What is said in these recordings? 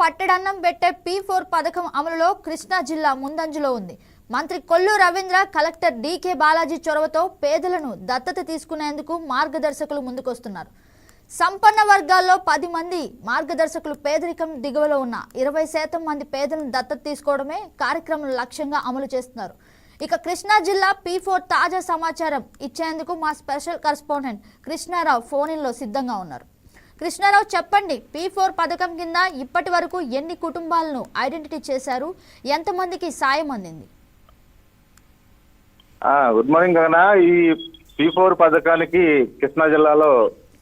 పట్టెడన్నం పెట్టే P4 పథకం అమలులో కృష్ణా జిల్లా ముందంజలో ఉంది. మంత్రి కొల్లు రవీంద్ర, కలెక్టర్ డీకే బాలాజీ చొరవతో పేదలను దత్తత తీసుకునేందుకు మార్గదర్శకులు ముందుకొస్తున్నారు. సంపన్న వర్గాల్లో 10 మంది మార్గదర్శకులు పేదరికం దిగువలో ఉన్న 20% మంది పేదలను దత్తత తీసుకోవడమే కార్యక్రమం లక్ష్యంగా అమలు చేస్తున్నారు. ఇక కృష్ణా జిల్లా P4 తాజా సమాచారం ఇచ్చేందుకు మా స్పెషల్ కరెస్పాండెంట్ కృష్ణారావు ఫోన్లో సిద్ధంగా ఉన్నారు. కృష్ణారావు, చెప్పండి, P4 పథకం కింద ఇప్పటి వరకు ఎన్ని కుటుంబాలను ఐడెంటిటీ చేశారు, ఎంతమందికి సాయం అందింది? గుడ్ మార్నింగ్ గగన. ఈ P4 పథకానికి కృష్ణా జిల్లాలో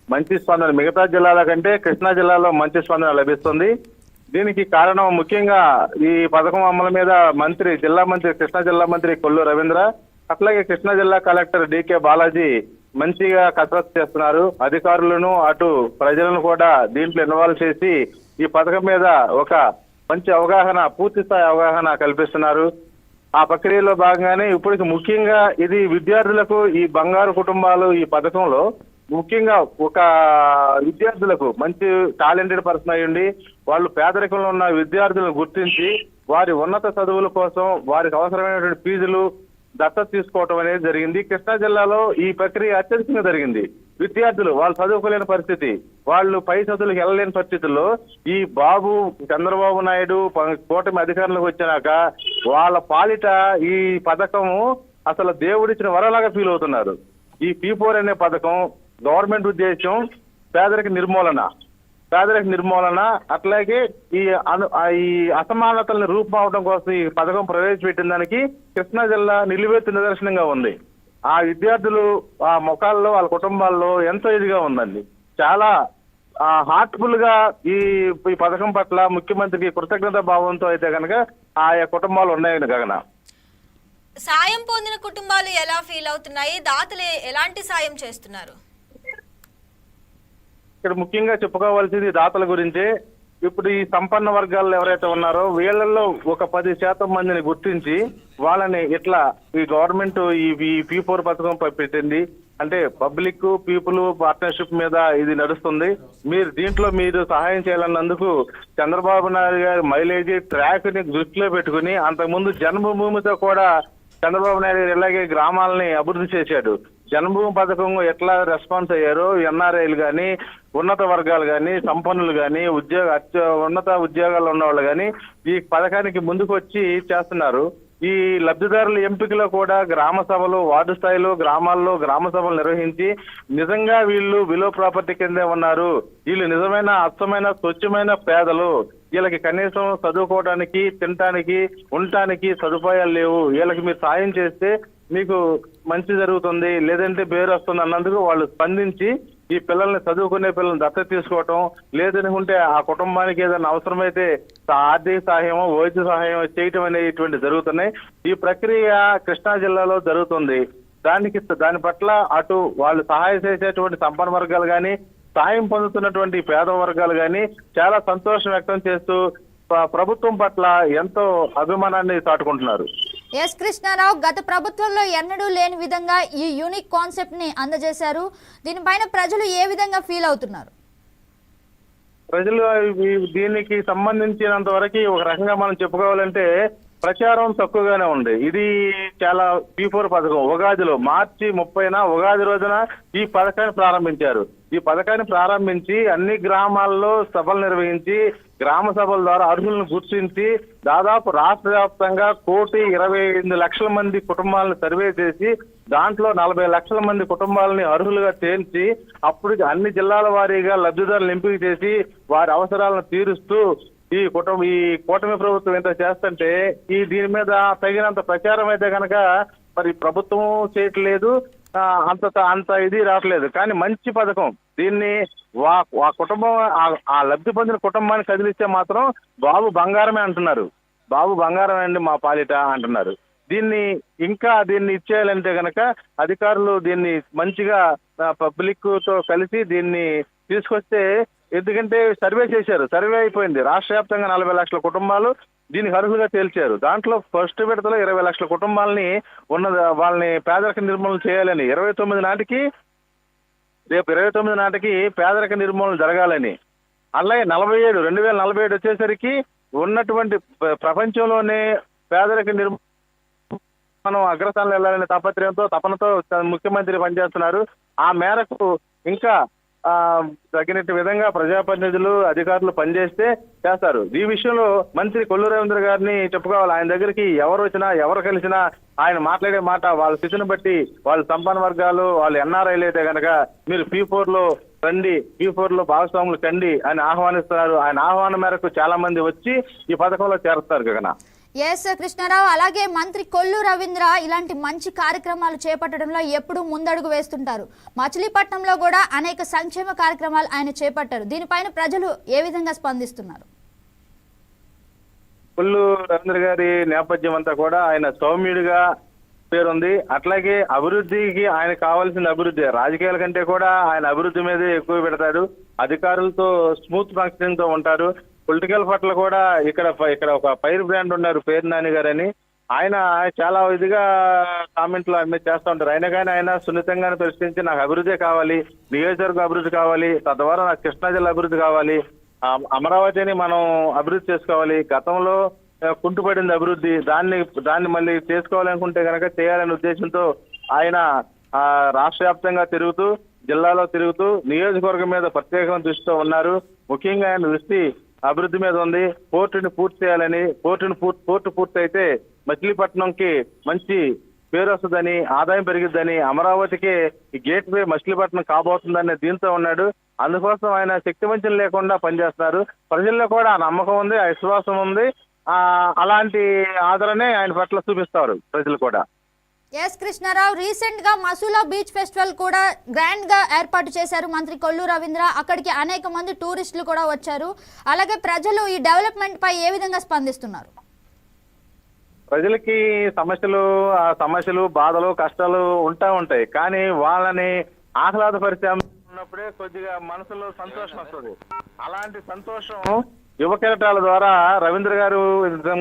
మంచి స్పందన, మిగతా జిల్లాల కంటే కృష్ణా జిల్లాలో మంచి స్పందన లభిస్తుంది. దీనికి కారణం ముఖ్యంగా ఈ పథకం అమలు మీద కృష్ణా జిల్లా మంత్రి కొల్లు రవీంద్ర, అట్లాగే కృష్ణా జిల్లా కలెక్టర్ డీకే బాలాజీ మంచిగా కసరత్తు చేస్తున్నారు. అధికారులను అటు ప్రజలను కూడా దీంట్లో ఇన్వాల్వ్ చేసి ఈ పథకం మీద ఒక మంచి అవగాహన, పూర్తి స్థాయి అవగాహన కల్పిస్తున్నారు. ఆ ప్రక్రియలో భాగంగానే ఇప్పటికి ముఖ్యంగా ఇది విద్యార్థులకు, ఈ బంగారు కుటుంబాలు ఈ పథకంలో ముఖ్యంగా ఒక విద్యార్థులకు మంచి టాలెంటెడ్ పర్సన్ అయ్యండి, వాళ్ళు పేదరికంలో ఉన్న విద్యార్థులను గుర్తించి వారి ఉన్నత చదువుల కోసం వారికి అవసరమైనటువంటి ఫీజులు దత్తత తీసుకోవటం అనేది జరిగింది. కృష్ణా జిల్లాలో ఈ ప్రక్రియ అత్యధికంగా జరిగింది. విద్యార్థులు వాళ్ళు చదువుకోలేని పరిస్థితి, వాళ్ళు పై చదువులకు వెళ్ళలేని పరిస్థితుల్లో ఈ చంద్రబాబు నాయుడు కూటమి అధికారంలోకి వచ్చినాక వాళ్ళ పాలిట ఈ పథకము అసలు దేవుడిచ్చిన వరలాగా ఫీల్ అవుతున్నారు. ఈ P4 అనే పథకం గవర్నమెంట్ ఉద్దేశం పేదరిక నిర్మూలన, అట్లాగే ఈ అసమానతలను రూపుమావడం కోసం ఈ పథకం ప్రవేశపెట్టిన దానికి కృష్ణా జిల్లా నిలువెత్తు నిదర్శనంగా ఉంది. ఆ విద్యార్థులు ఆ ముఖాల్లో, వాళ్ళ కుటుంబాల్లో ఎంతో ఇదిగా ఉందండి. చాలా హార్ట్ఫుల్ గా ఈ పథకం పట్ల ముఖ్యమంత్రికి కృతజ్ఞత భావంతో అయితే కనుక ఆయా కుటుంబాలు ఉన్నాయని గగన. సాయం పొందిన కుటుంబాలు ఎలా ఫీల్ అవుతున్నాయి? దాతలు ఎలాంటి సాయం చేస్తున్నారు? ఇక్కడ ముఖ్యంగా చెప్పుకోవాల్సింది దాతల గురించే. ఇప్పుడు ఈ సంపన్న వర్గాల్లో ఎవరైతే ఉన్నారో వీళ్ళల్లో ఒక 10% మందిని గుర్తించి వాళ్ళని ఇట్లా ఈ గవర్నమెంట్ ఈ P4 పథకం పెట్టింది. అంటే పబ్లిక్ పీపుల్ పార్ట్నర్షిప్ మీద ఇది నడుస్తుంది. దీంట్లో మీరు సహాయం చేయాలన్నందుకు చంద్రబాబు నాయుడు గారి మైలేజీ ట్రాక్ ని దృష్టిలో పెట్టుకుని అంతకుముందు జన్మభూమితో కూడా చంద్రబాబు నాయుడు గారు ఇలాగే గ్రామాలని అభివృద్ధి చేశాడు. జన్మభూమి పథకం ఎట్లా రెస్పాన్స్ అయ్యారో ఎన్ఆర్ఐలు కానీ, ఉన్నత వర్గాలు కానీ, సంపన్నులు కానీ, ఉన్నత ఉద్యోగాల్లో ఉన్న వాళ్ళు కానీ ఈ పథకానికి ముందుకు వచ్చి చేస్తున్నారు. ఈ లబ్ధిదారుల ఎంపికలో కూడా గ్రామ సభలు, వార్డు స్థాయిలో గ్రామాల్లో గ్రామ సభలు నిర్వహించి నిజంగా వీళ్ళు బిలో ప్రాపర్టీ కిందే ఉన్నారు, వీళ్ళు నిజమైన అచ్చమైన స్వచ్ఛమైన పేదలు, వీళ్ళకి కనీసం చదువుకోవడానికి, తినటానికి, ఉండటానికి సదుపాయాలు లేవు, వీళ్ళకి మీరు సాయం చేస్తే మీకు మంచి జరుగుతుంది, లేదంటే పేరు వస్తుంది అన్నందుకు వాళ్ళు స్పందించి ఈ పిల్లల్ని, చదువుకునే పిల్లల్ని దత్తత తీసుకోవటం, లేదనుకుంటే ఆ కుటుంబానికి ఏదైనా అవసరమైతే ఆర్థిక సహాయమో వైద్య సహాయం చేయటం అనేటువంటి జరుగుతున్నాయి. ఈ ప్రక్రియ కృష్ణా జిల్లాలో జరుగుతుంది. దాని పట్ల అటు వాళ్ళు సహాయం చేసేటువంటి సంపన్న వర్గాలు కానీ, సాయం పొందుతున్నటువంటి పేద వర్గాలు కానీ చాలా సంతోషం వ్యక్తం చేస్తూ ప్రభుత్వం పట్ల ఎంతో అభిమానాన్ని చాటుకుంటున్నారు. ఎస్ కృష్ణారావు, గత ప్రభుత్వంలో ఎన్నడూ లేని విధంగా ఈ యూనిక్ కాన్సెప్ట్ ని అందజేశారు. దీనిపైన ప్రజలు ఏ విధంగా ఫీల్ అవుతున్నారు? ప్రజలు దీనికి సంబంధించినంత వరకు ఒక రకంగా మనం చెప్పుకోవాలంటే ప్రచారం తక్కువగానే ఉంది. ఇది చాలా P4 పథకం ఉగాదిలో మార్చి 30న ఉగాది రోజున ఈ పథకాన్ని ప్రారంభించారు. ఈ పథకాన్ని ప్రారంభించి అన్ని గ్రామాల్లో సభలు నిర్వహించి గ్రామ సభల ద్వారా అర్హులను గుర్తించి దాదాపు రాష్ట్ర వ్యాప్తంగా 1,25,00,000 మంది కుటుంబాలను సర్వే చేసి దాంట్లో 40 లక్షల మంది కుటుంబాలని అర్హులుగా తేల్చి అప్పుడు అన్ని జిల్లాల వారీగా లబ్ధిదారులను ఎంపిక చేసి వారి అవసరాలను తీరుస్తూ ఈ కూటమి ప్రభుత్వం ఎంత చేస్తుంటే దీని మీద తగినంత ప్రచారం అయితే కనుక మరి ప్రభుత్వం చేయట్లేదు, అంత ఇది రావట్లేదు. కానీ మంచి పథకం, దీన్ని ఆ కుటుంబం, ఆ లబ్ధి పొందిన కుటుంబాన్ని కదిలిస్తే మాత్రం బాబు బంగారమే అంటున్నారు. బాబు బంగారం అండి మా పాలిట అంటున్నారు. దీన్ని ఇచ్చేయాలంటే కనుక అధికారులు దీన్ని మంచిగా పబ్లిక్ తో కలిసి దీన్ని తీసుకొస్తే, ఎందుకంటే సర్వే చేశారు, సర్వే అయిపోయింది. రాష్ట్ర వ్యాప్తంగా 40 లక్షల కుటుంబాలు దీనికి అర్హులుగా తేల్చారు. దాంట్లో ఫస్ట్ విడతలో 20 లక్షల కుటుంబాలని వాళ్ళని పేదరిక నిర్మూలన చేయాలని, రేపు 29 నాటికి పేదరిక నిర్మూలన జరగాలని అలాగే 2047 వచ్చేసరికి ఉన్నటువంటి ప్రపంచంలోనే పేదరిక మనం అగ్రస్థానంలో వెళ్ళాలనే తపనతో ముఖ్యమంత్రి పనిచేస్తున్నారు. ఆ మేరకు ఇంకా తగినట్టు విధంగా ప్రజాప్రతినిధులు అధికారులు పనిచేస్తే చేస్తారు. ఈ విషయంలో మంత్రి కొల్లు రవీంద్ర గారిని చెప్పుకోవాలి. ఆయన దగ్గరికి ఎవరు వచ్చినా ఎవరు కలిసినా ఆయన మాట్లాడే మాట వాళ్ళ స్థితిని బట్టి, వాళ్ళ సంపన్న వర్గాలు, వాళ్ళు ఎన్ఆర్ఐలు అయితే కనుక మీరు P4 లో రండి, P4 లో భాగస్వాములు కండి అని ఆహ్వానిస్తున్నారు. ఆయన ఆహ్వానం మేరకు చాలా మంది వచ్చి ఈ పథకంలో చేరుతారు గగన. ఎస్ కృష్ణారావు, అలాగే మంత్రి కొల్లు రవీంద్ర ఇలాంటి మంచి కార్యక్రమాలు చేపట్టడంలో ఎప్పుడూ ముందడుగు వేస్తుంటారు. మచిలీపట్నంలో కూడా అనేక సంక్షేమ కార్యక్రమాలు ఆయన చేపట్టారు. దీనిపైన ప్రజలు ఏ విధంగా స్పందిస్తున్నారు? కొల్లు రవీంద్ర గారి నేపథ్యం అంతా కూడా ఆయన సౌమ్యుడిగా పేరుంది. అట్లాగే అభివృద్ధికి ఆయన కావాల్సిన అభివృద్ధి, రాజకీయాల కంటే కూడా ఆయన అభివృద్ధి మీదే ఎక్కువ పెడతాడు. అధికారులతో స్మూత్ ఫంక్షనింగ్ తో ఉంటారు. పొలిటికల్ పట్ల కూడా ఇక్కడ ఒక ఫైర్ బ్రాండ్ ఉన్నారు పేరు నాని గారు అని. ఆయన చాలా ఇదిగా కామెంట్లు అన్ని చేస్తూ ఉంటారు. అయినా కానీ ఆయన సున్నితంగానే పరిష్కరించి నాకు అభివృద్ధి కావాలి, నియోజకవర్గ అభివృద్ధి కావాలి, తద్వారా నాకు కృష్ణా జిల్లా అభివృద్ధి కావాలి, అమరావతిని మనం అభివృద్ధి చేసుకోవాలి, గతంలో కుంటుపడింది అభివృద్ధి, దాన్ని మళ్ళీ చేసుకోవాలనుకుంటే కనుక చేయాలనే ఉద్దేశంతో ఆయన రాష్ట్ర వ్యాప్తంగా తిరుగుతూ, జిల్లాలో తిరుగుతూ నియోజకవర్గం మీద ప్రత్యేకంగా దృష్టితో ఉన్నారు. ముఖ్యంగా ఆయన దృష్టి అభివృద్ధి మీద ఉంది. పోర్టుని పూర్తి చేయాలని, పోర్టు పూర్తయితే మచిలీపట్నంకి మంచి పేరు వస్తుందని, ఆదాయం పెరిగిద్దని, అమరావతికి ఈ గేట్ వే మచిలీపట్నం కాబోతుందనే దీంతో ఉన్నాడు. అందుకోసం ఆయన శక్తి వంచన లేకుండా పనిచేస్తున్నారు. ప్రజల్లో కూడా నమ్మకం ఉంది, విశ్వాసం ఉంది. అలాంటి ఆదరణే ఆయన పట్ల చూపిస్తారు ప్రజలు కూడా. ఎస్ కృష్ణారావు, రీసెంట్ గా మసూలా బీచ్ ఫెస్టివల్ కూడా గ్రాండ్ గా ఏర్పాటు చేశారు మంత్రి కొల్లు రవీంద్ర. అక్కడికి అనేక మంది టూరిస్టులు కూడా వచ్చారు. అలాగే ప్రజలు ఈ డెవలప్మెంట్ పై ఏ విధంగా స్పందిస్తున్నారు? ప్రజలకి ఆ సమస్యలు, బాధలు, కష్టాలు ఉంటాయి. కానీ వాళ్ళని ఆహ్లాదపరిచే ఉన్నప్పుడే కొద్దిగా మనసులో సంతోషం వస్తుంది. అలాంటి సంతోషం యువ కెరటాల ద్వారా రవీంద్ర గారు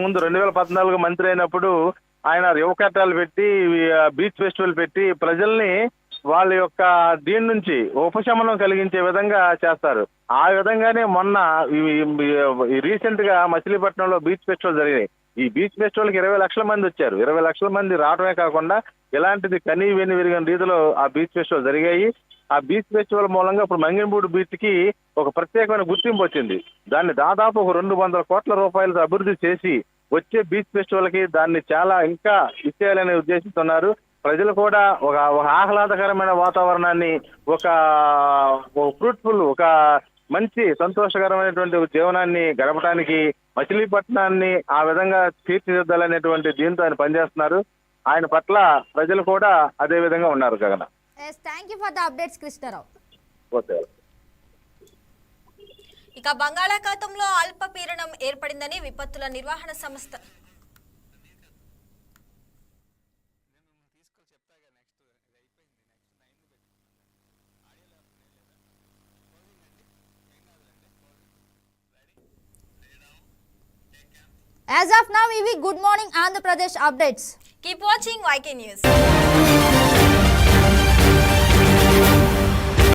ముందు 2014 మంత్రి అయినప్పుడు ఆయన యువ కెరటాలు పెట్టి, బీచ్ ఫెస్టివల్ పెట్టి ప్రజల్ని వాళ్ళ యొక్క దీని నుంచి ఉపశమనం కలిగించే విధంగా చేస్తారు. ఆ విధంగానే మొన్న రీసెంట్ గా మచిలీపట్నంలో బీచ్ ఫెస్టివల్ జరిగినాయి. ఈ బీచ్ ఫెస్టివల్ కి 20 లక్షల మంది వచ్చారు. 20 లక్షల మంది రావడమే కాకుండా ఇలాంటిది కనీ వెని విరిగిన రీతిలో ఆ బీచ్ ఫెస్టివల్ జరిగాయి. ఆ బీచ్ ఫెస్టివల్ మూలంగా ఇప్పుడు మంగినపూడి బీచ్ కి ఒక ప్రత్యేకమైన గుర్తింపు వచ్చింది. దాన్ని దాదాపు ఒక 200 కోట్ల రూపాయలతో అభివృద్ధి చేసి వచ్చే బీచ్ ఫెస్టివల్ కి దాన్ని చాలా ఇంకా ఇచ్చేయాలనే ఉద్దేశిస్తున్నారు. ప్రజలు కూడా ఒక ఆహ్లాదకరమైన వాతావరణాన్ని, ఒక ఫ్రూట్ఫుల్, ఒక మంచి సంతోషకరమైనటువంటి జీవనాన్ని గడపడానికి మచిలీపట్నాన్ని ఆ విధంగా తీర్చిదిద్దాలనేటువంటి దీంతో ఆయన పనిచేస్తున్నారు. ఆయన పట్ల ప్రజలు కూడా అదే విధంగా ఉన్నారు. Gagana, thank you for the updates Krishna Rao. Okay. ఇక బంగాళాఖాతంలో అల్పపీడనం ఏర్పడిందని విపత్తుల నిర్వహణ సంస్థ As of now, good morning Andhra Pradesh updates. Keep watching YK News.